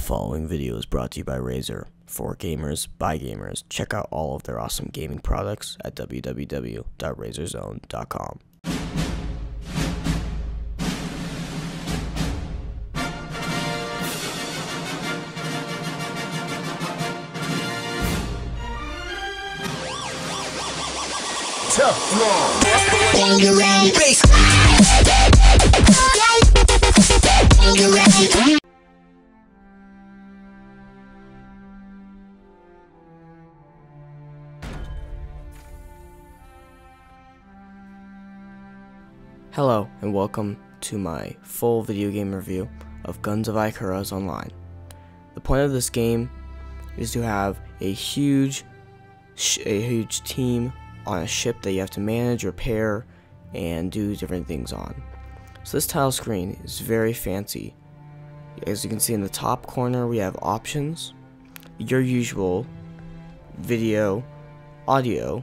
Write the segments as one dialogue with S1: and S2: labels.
S1: following video is brought to you by Razer. For gamers, by gamers. Check out all of their awesome gaming products at www.razorzone.com.
S2: Tough love.
S1: Hello and welcome to my full video game review of Guns of Icarus Online. The point of this game is to have a huge team on a ship that you have to manage, repair, and do different things on. So this tile screen is very fancy. As you can see in the top corner, we have options, your usual video, audio,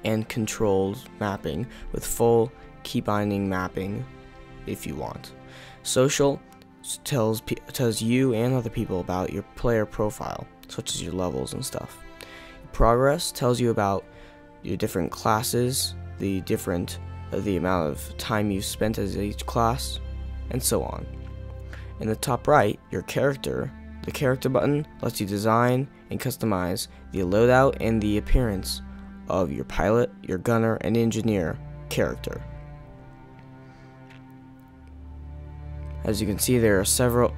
S1: and controls mapping with full key binding mapping if you want. Social tells you and other people about your player profile, such as your levels and stuff. Progress tells you about your different classes, the amount of time you've spent as each class, and so on. In the top right, your character. The character button lets you design and customize the loadout and the appearance of your pilot, your gunner, and engineer character. As you can see,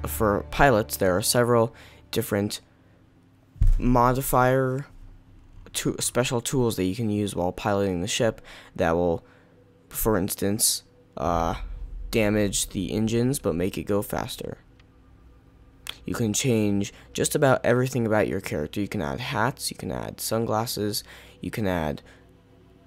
S1: for pilots, there are several different special tools that you can use while piloting the ship that will, for instance, damage the engines but make it go faster. You can change just about everything about your character. You can add hats, you can add sunglasses, you can add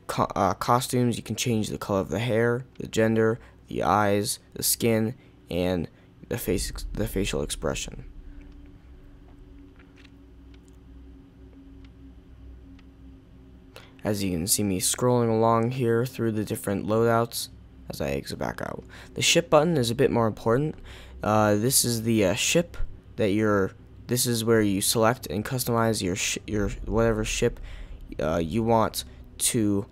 S1: costumes, you can change the color of the hair, the gender, the eyes, the skin, and the facial expression. As you can see me scrolling along here through the different loadouts as I exit back out. The ship button is a bit more important. This is the ship that this is where you select and customize your whatever ship you want to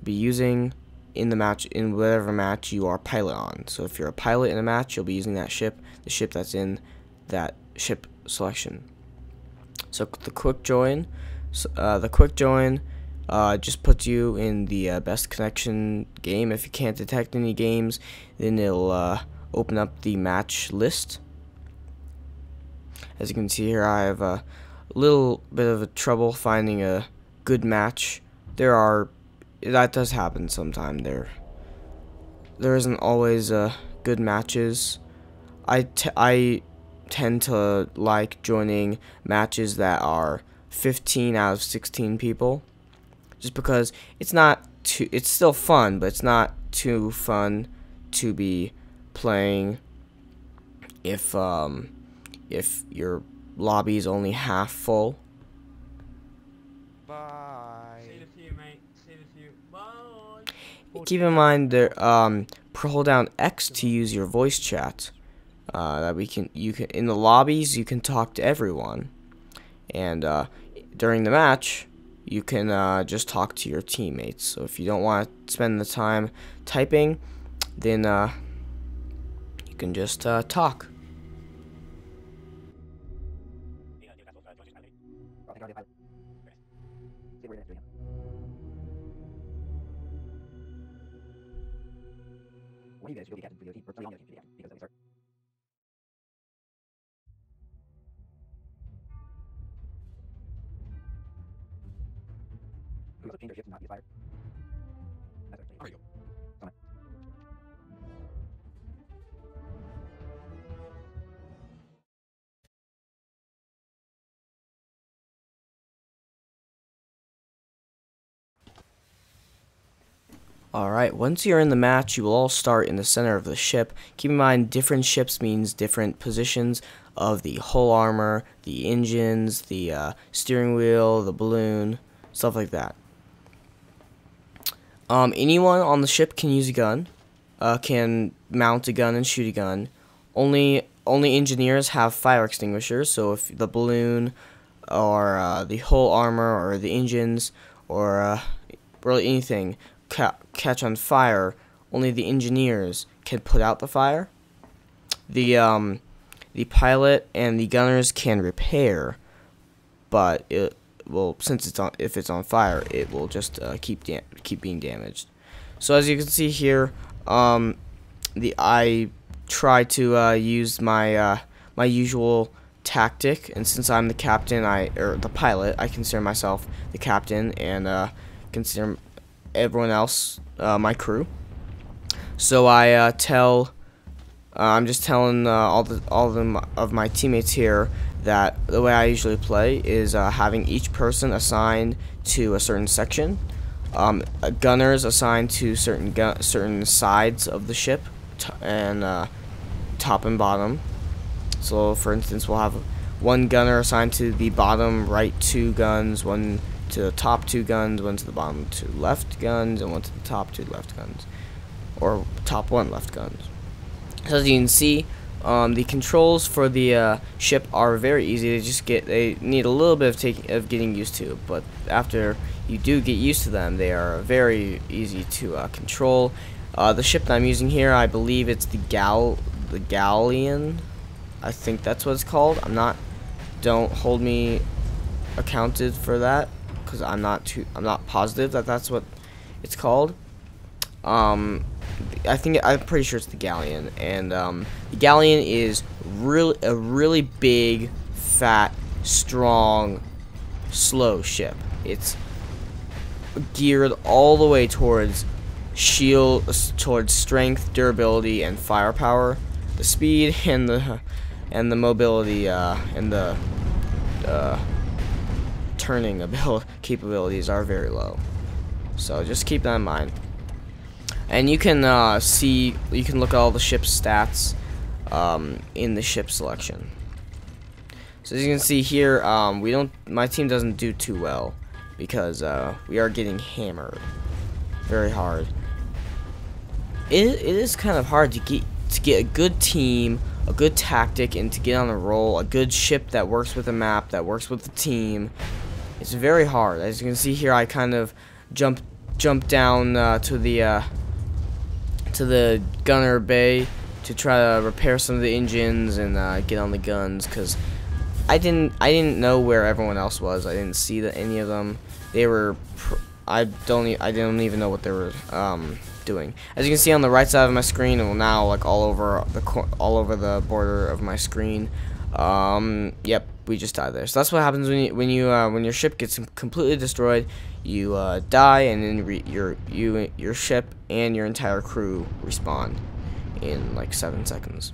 S1: be using in the match, in whatever match you are pilot on. So if you're a pilot in a match, you'll be using that ship, the ship that's in that ship selection. So the quick join just puts you in the best connection game. If you can't detect any games, then it'll open up the match list. As you can see here, I have a little bit of trouble finding a good match. That does happen sometime. There isn't always good matches. I tend to like joining matches that are 15 out of 16 people, just because it's still fun, but it's not too fun to be playing if your lobby is only half full. Keep in mind hold down X to use your voice chat. You can in the lobbies you can talk to everyone, and during the match you can just talk to your teammates. So if you don't want to spend the time typing, then you can just talk.
S3: What do you guys do? Captain for the team? Or tell me on the team because let me start. Who's change their ships and not be fired? That's it. There you go. Summon.
S1: Alright, once you're in the match, you will all start in the center of the ship. Keep in mind, different ships means different positions of the hull armor, the engines, the steering wheel, the balloon, stuff like that. Anyone on the ship can use a gun, can mount a gun and shoot a gun. Only only engineers have fire extinguishers. So if the balloon or the whole armor or the engines or really anything catch on fire, only the engineers can put out the fire. The pilot and the gunners can repair, but it will, since if it's on fire, it will just keep being damaged. So as you can see here, I try to use my my usual tactic, and since I'm the captain, or the pilot, I consider myself the captain and consider everyone else my crew. So I'm just telling all of my teammates here that the way I usually play is having each person assigned to a certain section. Gunners assigned to certain sides of the ship, and top and bottom. So for instance, we'll have one gunner assigned to the bottom right 2 guns, one to the top 2 guns, one to the bottom 2 left guns, and one to the top 2 left guns, or top 1 left guns. So as you can see, the controls for the ship are very easy. They need a little bit of getting used to, but after you do get used to them, they are very easy to control. The ship that I'm using here, I believe it's the Galleon. I think that's what it's called. Don't hold me accounted for that, because I'm not positive that that's what it's called. I'm pretty sure it's the Galleon, and the Galleon is a really big, fat, strong, slow ship. It's geared all the way towards towards strength, durability, and firepower. The speed and the mobility and the turning capabilities are very low. So just keep that in mind. And you can look at all the ship's stats in the ship selection. So as you can see here, my team doesn't do too well because we are getting hammered very hard. It is kind of hard to get a good team, a good tactic, and to get on a roll, a good ship that works with the map, that works with the team. It's very hard. As you can see here, I kind of jump down to the gunner bay to try to repair some of the engines and get on the guns, because I didn't know where everyone else was. I didn't see any of them. They were I didn't even know what they were doing. As you can see on the right side of my screen, and now like all over the border of my screen. Yep, we just died there. So that's what happens when your ship gets completely destroyed. You die, and then your ship and your entire crew respawn in like 7 seconds.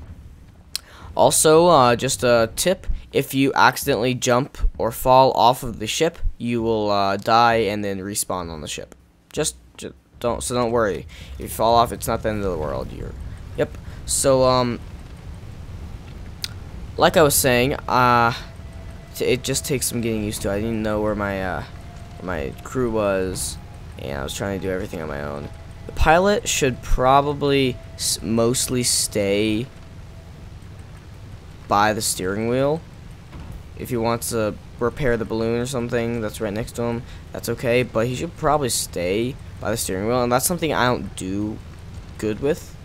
S1: Also, just a tip: if you accidentally jump or fall off of the ship, you will die and then respawn on the ship. Just don't worry. If you fall off, it's not the end of the world. Yep. So like I was saying, it just takes some getting used to. I didn't know where my crew was, and I was trying to do everything on my own. The pilot should probably mostly stay by the steering wheel. If he wants to repair the balloon or something that's right next to him, that's okay, but he should probably stay by the steering wheel, and that's something I don't do good with.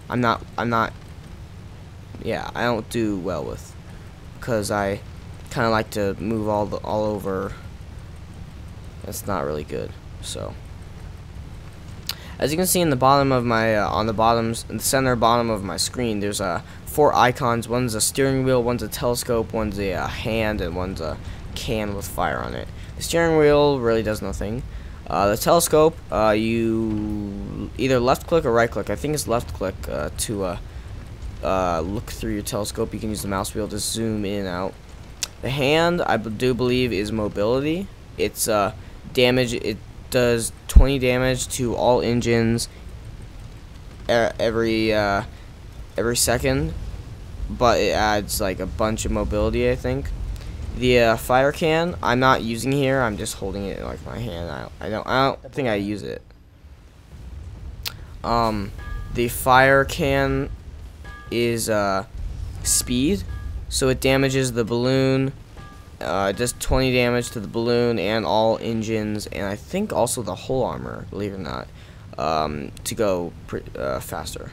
S1: I don't do well with, because I kind of like to move all over. That's not really good. So as you can see in the bottom of my in the center bottom of my screen, there's 4 icons. One's a steering wheel, one's a telescope, one's a hand, and one's a can with fire on it. The steering wheel really does nothing. The telescope, you either left click or right click. I think it's left click to look through your telescope. You can use the mouse wheel to zoom in and out. The hand, I do believe, is mobility. It's damage. It does 20 damage to all engines every second, but it adds like a bunch of mobility, I think. The fire can, I'm not using here. I'm just holding it in like my hand. I don't think I use it. The fire can is speed, so it damages the balloon. It does 20 damage to the balloon and all engines, and I think also the whole armor, believe it or not, to go faster.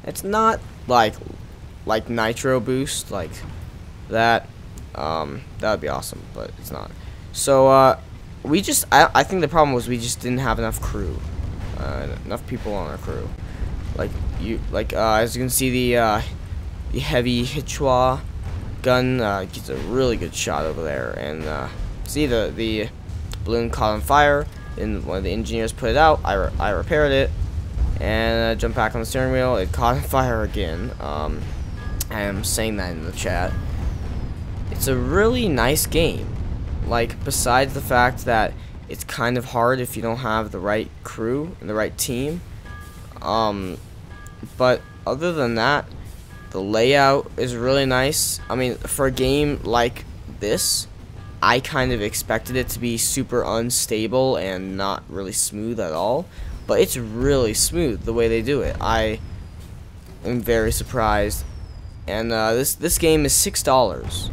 S1: It's not like nitro boost like that. That would be awesome, but it's not. So I think the problem was we just didn't have enough crew, enough people on our crew. As you can see, the heavy Hichwa gun gets a really good shot over there, and see the balloon caught on fire, and one of the engineers put it out. I repaired it, and jumped back on the steering wheel. It caught on fire again. I am saying that in the chat. It's a really nice game. Like, besides the fact that it's kind of hard if you don't have the right crew and the right team, but other than that, the layout is really nice. I mean, for a game like this, I kind of expected it to be super unstable and not really smooth at all, but it's really smooth the way they do it. I am very surprised. And this game is $6.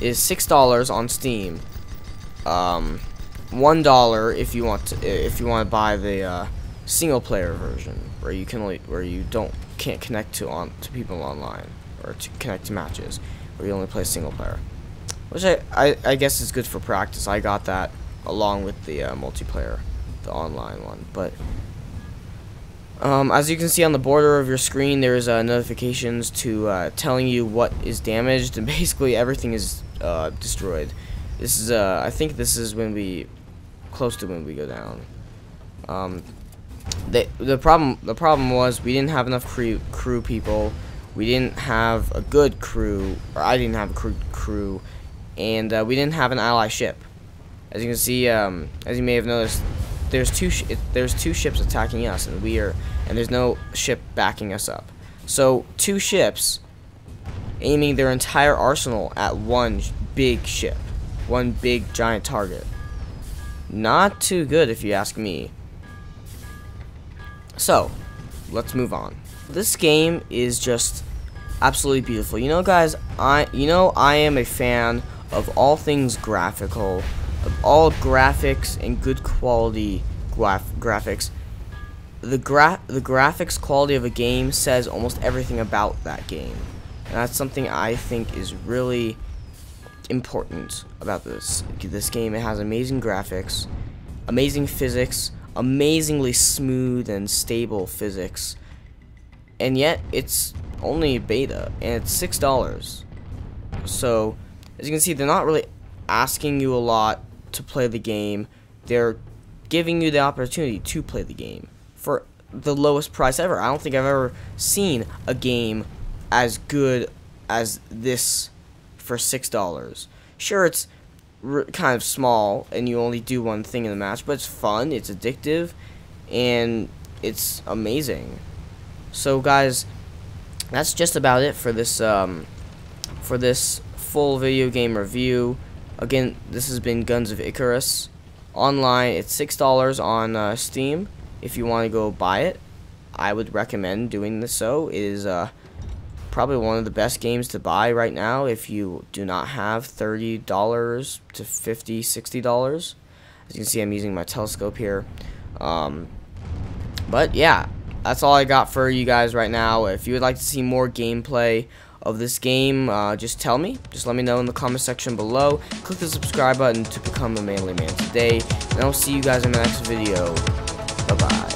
S1: Is $6 on Steam. $1 if you want to buy the single player version, where you can't connect to people online, or to connect to matches, where you only play single player, which I guess is good for practice. I got that along with the multiplayer, the online one. But as you can see on the border of your screen, there's notifications to telling you what is damaged, and basically everything is destroyed. This is I think this is close to when we go down. The problem was we didn't have enough crew people. We didn't have a good crew, or I didn't have a crew, and we didn't have an ally ship. As you can see, as you may have noticed, there's two ships attacking us, and there's no ship backing us up. So 2 ships aiming their entire arsenal at one big ship, one big giant target. Not too good, if you ask me. So, let's move on. This game is just absolutely beautiful. You know, guys, I am a fan of all things graphical, of all graphics and good quality graphics. The graphics quality of a game says almost everything about that game, and that's something I think is really important about this game. It has amazing graphics, amazing physics, amazingly smooth and stable physics, and yet it's only beta, and it's $6. So as you can see, they're not really asking you a lot to play the game. They're giving you the opportunity to play the game for the lowest price ever. I don't think I've ever seen a game as good as this for $6. Sure, it's kind of small and you only do one thing in the match, but it's fun, it's addictive, and it's amazing. So guys, that's just about it for this full video game review. Again, this has been Guns of Icarus. Online, it's $6 on Steam. If you want to go buy it, I would recommend doing this. So it is probably one of the best games to buy right now if you do not have $30 to $50, $60. As you can see, I'm using my telescope here. But yeah, that's all I got for you guys right now. If you would like to see more gameplay of this game, just tell me. Just let me know in the comment section below. Click the subscribe button to become a manly man today. And I'll see you guys in the next video. Bye-bye.